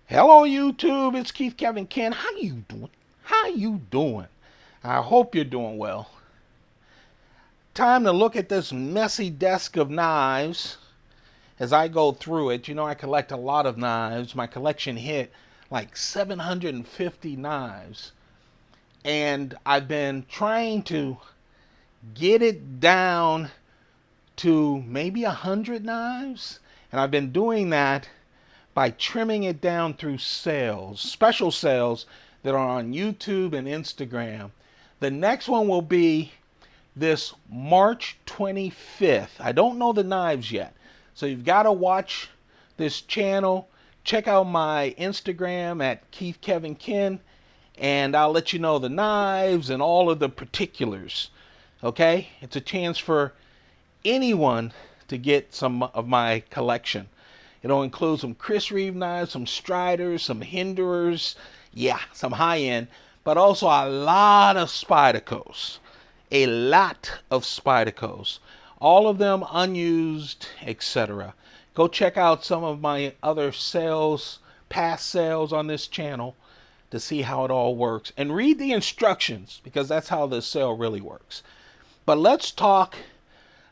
Hello YouTube, it's Keith Kevin Ken. How you doing? How you doing? I hope you're doing well. Time to look at this messy desk of knives as I go through it. You know I collect a lot of knives. My collection hit like 750 knives. And I've been trying to get it down to maybe 100 knives. And I've been doing that by trimming it down through sales, special sales that are on YouTube and Instagram. The next one will be this March 25th. I don't know the knives yet, so you've got to watch this channel. Check out my Instagram at Keith Kevin Ken, and I'll let you know the knives and all of the particulars. Okay? It's a chance for anyone to get some of my collection. It'll include some Chris Reeve knives, some Striders, some Hinderers, yeah, some high-end, but also a lot of Spydercos. A lot of Spydercos. All of them unused, etc. Go check out some of my other sales, past sales on this channel to see how it all works. And read the instructions, because that's how the sale really works. But let's talk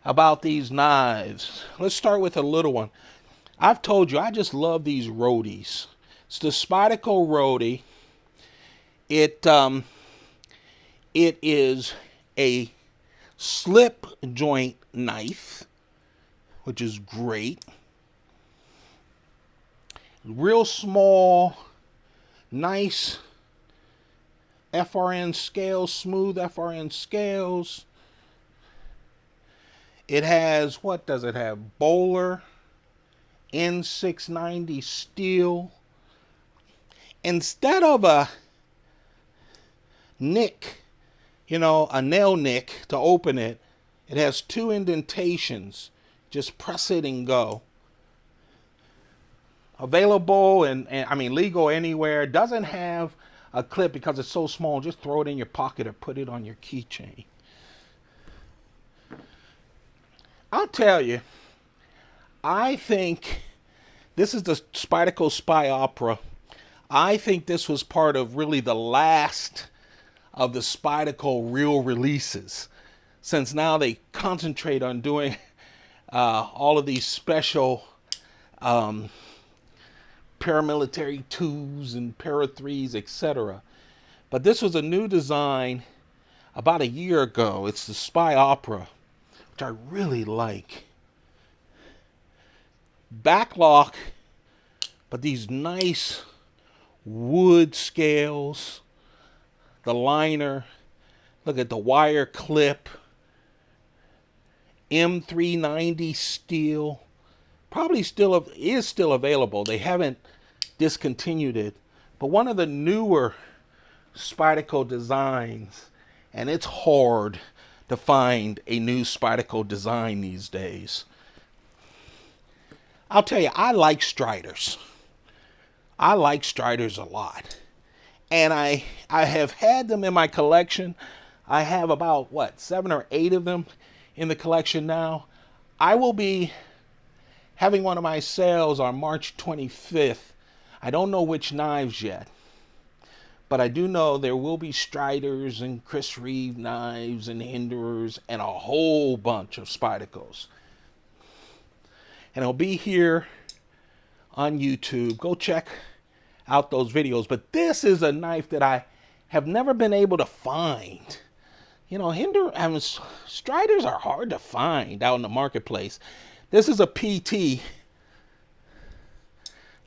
about these knives. Let's start with a little one. I've told you, I just love these Roadies. It's the Spotico Roadie. It is a slip joint knife, which is great. Real small, nice FRN scales, smooth FRN scales. It has, what does it have? Bowler. N690 steel. Instead of a nick, a nail nick to open it, it has two indentations. Just press it and go. Available and I mean legal anywhere. It doesn't have a clip because it's so small. Just throw it in your pocket or put it on your keychain. I'll tell you, I think this is the Spyderco Spy Opera. I think this was part of really the last of the Spyderco real releases, since now they concentrate on doing all of these special paramilitary 2s and para 3s, etc. But this was a new design about a year ago. It's the Spy Opera, which I really like. Backlock, but these nice wood scales, the liner, look at the wire clip, M390 steel, probably is still available. They haven't discontinued it, but one of the newer Spyderco designs, and it's hard to find a new Spyderco design these days. I'll tell you, I like Striders. I like Striders a lot. And I have had them in my collection. I have about, 7 or 8 of them in the collection now. I will be having one of my sales on March 25th. I don't know which knives yet. But I do know there will be Striders and Chris Reeve knives and Hinderers and a whole bunch of Spydercos. And it'll be here on YouTube. Go check out those videos. But this is a knife that I have never been able to find. Striders are hard to find out in the marketplace. This is a PT.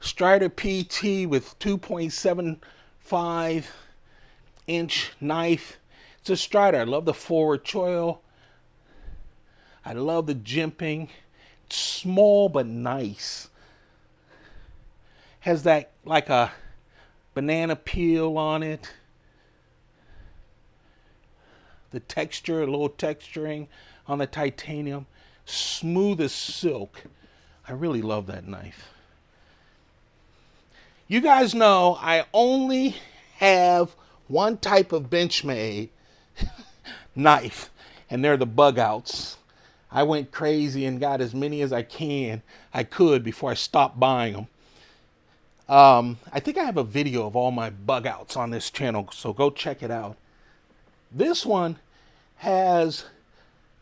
Strider PT with 2.75 inch knife. It's a Strider. I love the forward choil. I love the jimping. Small but nice. Has that like a banana peel on it. The texture, a little texturing on the titanium. Smooth as silk. I really love that knife. You guys know I only have one type of Benchmade knife, and they're the bug outs. I went crazy and got as many as I could before I stopped buying them. I think I have a video of all my bug outs on this channel, so go check it out. This one has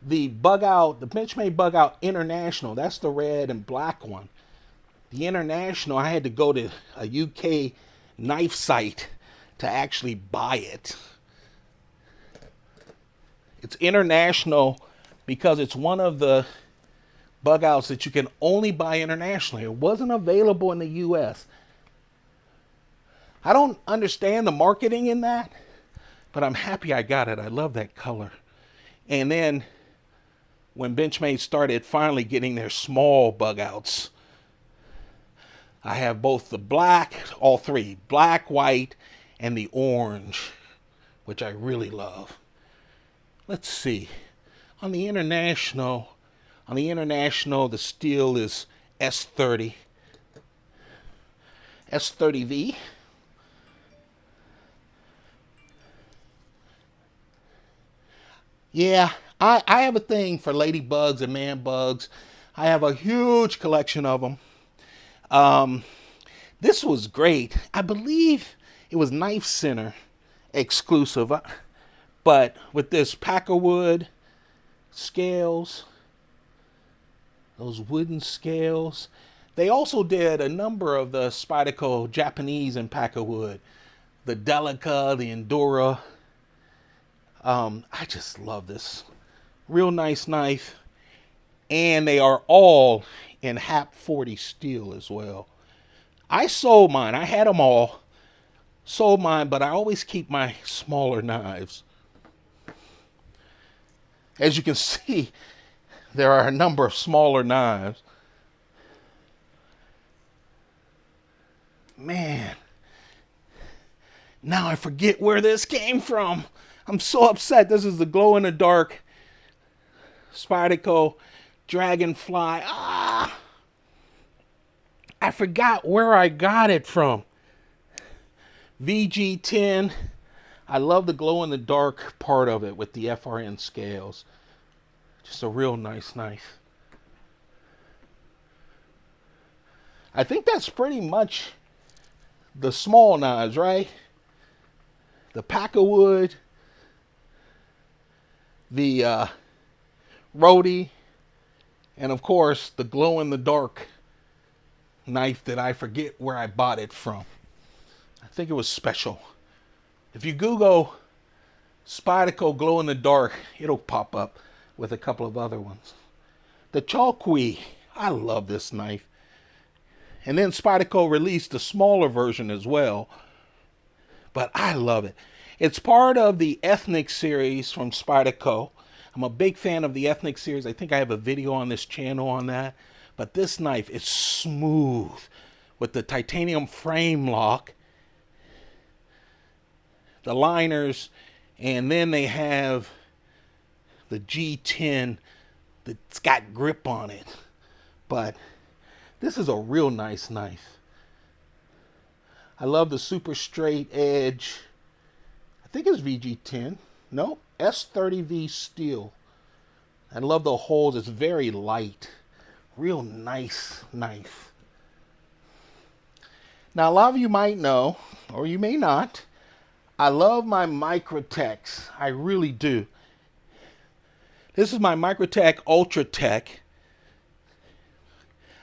the bug out, the Benchmade bug out international. That's the red and black one. The international, I had to go to a UK knife site to actually buy it. It's international because it's one of the bug outs that you can only buy internationally. It wasn't available in the US. I don't understand the marketing in that, but I'm happy I got it. I love that color. And then when Benchmade started finally getting their small bug outs, I have both the black, all three, black, white, and the orange, which I really love. Let's see. On the international, the steel is S30, S30V. Yeah, I have a thing for ladybugs and man bugs. I have a huge collection of them. This was great. I believe it was Knife Center exclusive, but with this packerwood scales, those wooden scales. They also did a number of the Spyderco Japanese and packerwood, the Delica, the Endura. I just love this. Real nice knife. And they are all in HAP 40 steel as well. I sold mine. I had them all. Sold mine, but I always keep my smaller knives. As you can see, there are a number of smaller knives. Man. Now I forget where this came from. I'm so upset. This is the glow-in-the-dark Spyderco Dragonfly. I forgot where I got it from. VG10. I love the glow-in-the-dark part of it with the FRN scales. Just a real nice knife. I think that's pretty much the small knives, right? The packerwood, the Roadie, and of course the glow-in-the-dark knife that I forget where I bought it from. I think it was special. If you Google Spyderco glow-in-the-dark, it'll pop up with a couple of other ones. The Chalkui, I love this knife. And then Spyderco released the smaller version as well, but I love it. It's part of the Ethnic series from Spyderco. I'm a big fan of the Ethnic series. I think I have a video on this channel on that. But this knife is smooth with the titanium frame lock, the liners, and then they have the G10 that's got grip on it. But this is a real nice knife. I love the super straight edge. I think it's VG10. No, S30V steel. I love the holes. It's very light. Real nice knife. Now, a lot of you might know, or you may not, I love my Microtechs. I really do. This is my Microtech Ultratech.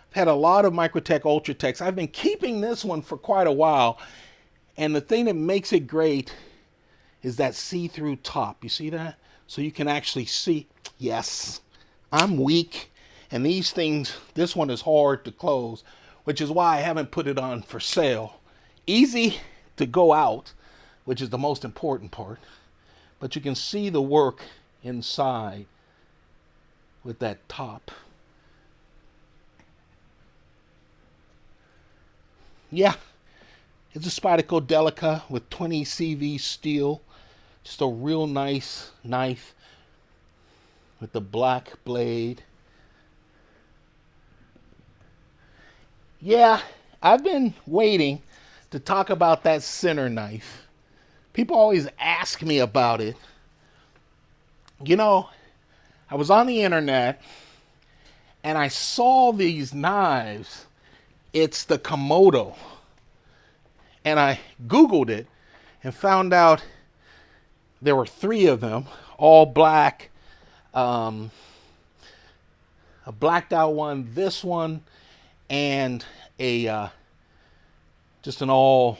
I've had a lot of Microtech Ultratechs. I've been keeping this one for quite a while. And the thing that makes it great is that see-through top. You see that? So you can actually see. Yes, I'm weak. And these things, this one is hard to close, which is why I haven't put it on for sale. Easy to go out, which is the most important part. But you can see the work inside with that top. Yeah, it's a Spyderco Delica with 20 CV steel. Just a real nice knife with the black blade. Yeah, I've been waiting to talk about that center knife. People always ask me about it. You know, I was on the internet and I saw these knives. It's the Komodo. And I Googled it and found out there were 3 of them, all black. A blacked out one, this one, and a just an all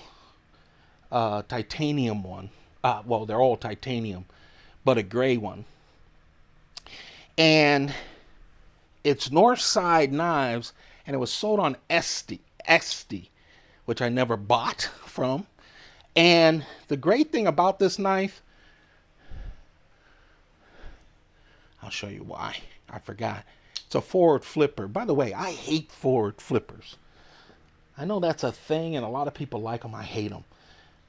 titanium one. Well, they're all titanium, but a gray one. And it's Northside Knives, and it was sold on Etsy, which I never bought from. And the great thing about this knife, I'll show you why. I forgot. It's a forward flipper. By the way, I hate forward flippers. I know that's a thing, and a lot of people like them. I hate them.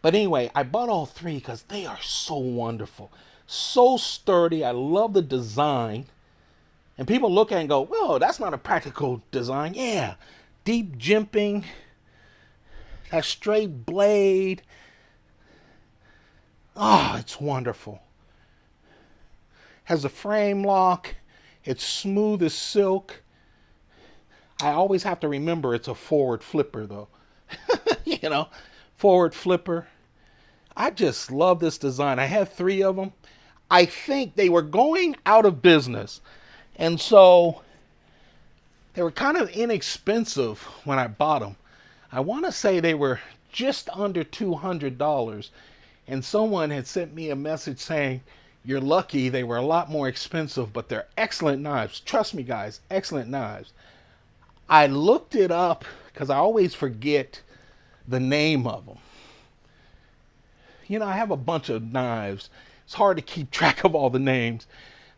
But anyway, I bought all 3 because they are so wonderful. So sturdy. I love the design. And people look at it and go, well, that's not a practical design. Yeah, deep jimping, that straight blade. Oh, it's wonderful. Has a frame lock. It's smooth as silk. I always have to remember it's a forward flipper, though. You know, forward flipper. I just love this design. I had 3 of them. I think they were going out of business. And so they were kind of inexpensive when I bought them. I want to say they were just under $200. And someone had sent me a message saying, you're lucky, they were a lot more expensive, but they're excellent knives. Trust me, guys, excellent knives. I looked it up because I always forget the name of them. You know, I have a bunch of knives. It's hard to keep track of all the names.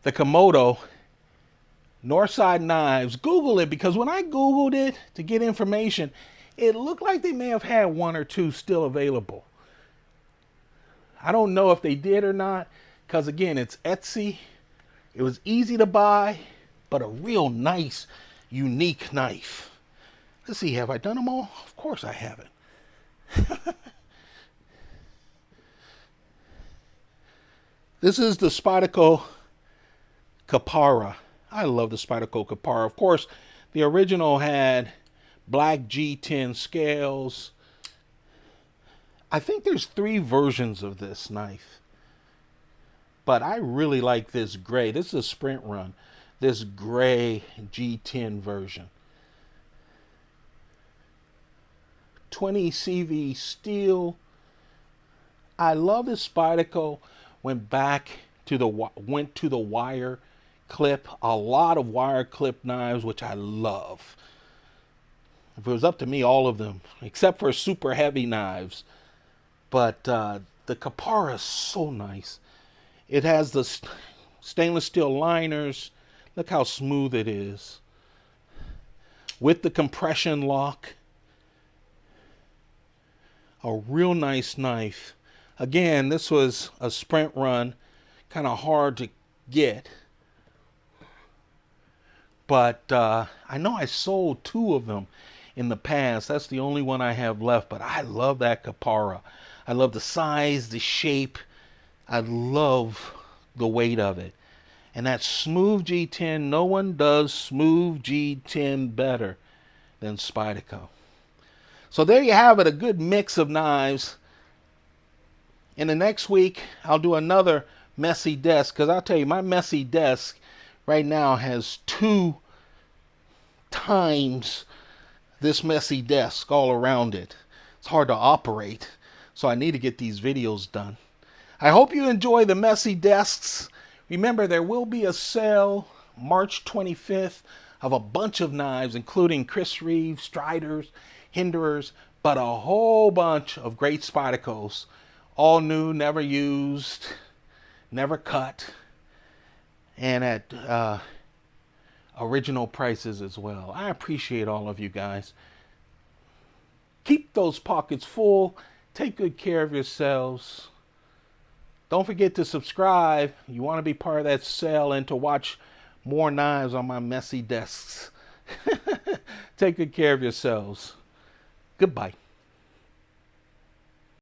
The Komodo, Northside Knives. Google it, because when I Googled it to get information, it looked like they may have had 1 or 2 still available. I don't know if they did or not, because again, it's Etsy. It was easy to buy, but a real nice, unique knife. Let's see, have I done them all? Of course I haven't. This is the Spyderco Capar. I love the Spyderco Capar. Of course, the original had black G10 scales. I think there's 3 versions of this knife. But I really like this gray. This is a sprint run. This gray G10 version. 20 CV steel. I love this Spyderco. Went to the wire clip. A lot of wire clip knives, which I love. If it was up to me, all of them, except for super heavy knives. But the Capar is so nice. It has the stainless steel liners. Look how smooth it is. With the compression lock. A real nice knife. Again, this was a sprint run. Kind of hard to get. But I know I sold 2 of them in the past. That's the only one I have left. But I love that Capar. I love the size, the shape. I love the weight of it. And that smooth G10, no one does smooth G10 better than Spyderco. So there you have it, a good mix of knives. In the next week, I'll do another messy desk, because I'll tell you, my messy desk right now has 2 times this messy desk all around it. It's hard to operate, so I need to get these videos done. I hope you enjoy the messy desks. Remember, there will be a sale March 25th of a bunch of knives, including Chris Reeve, Striders, Hinderers, but a whole bunch of great Spydercos. All new, never used, never cut, and at original prices as well. I appreciate all of you guys. Keep those pockets full. Take good care of yourselves. Don't forget to subscribe. You want to be part of that sale and to watch more knives on my messy desks. Take good care of yourselves. Goodbye.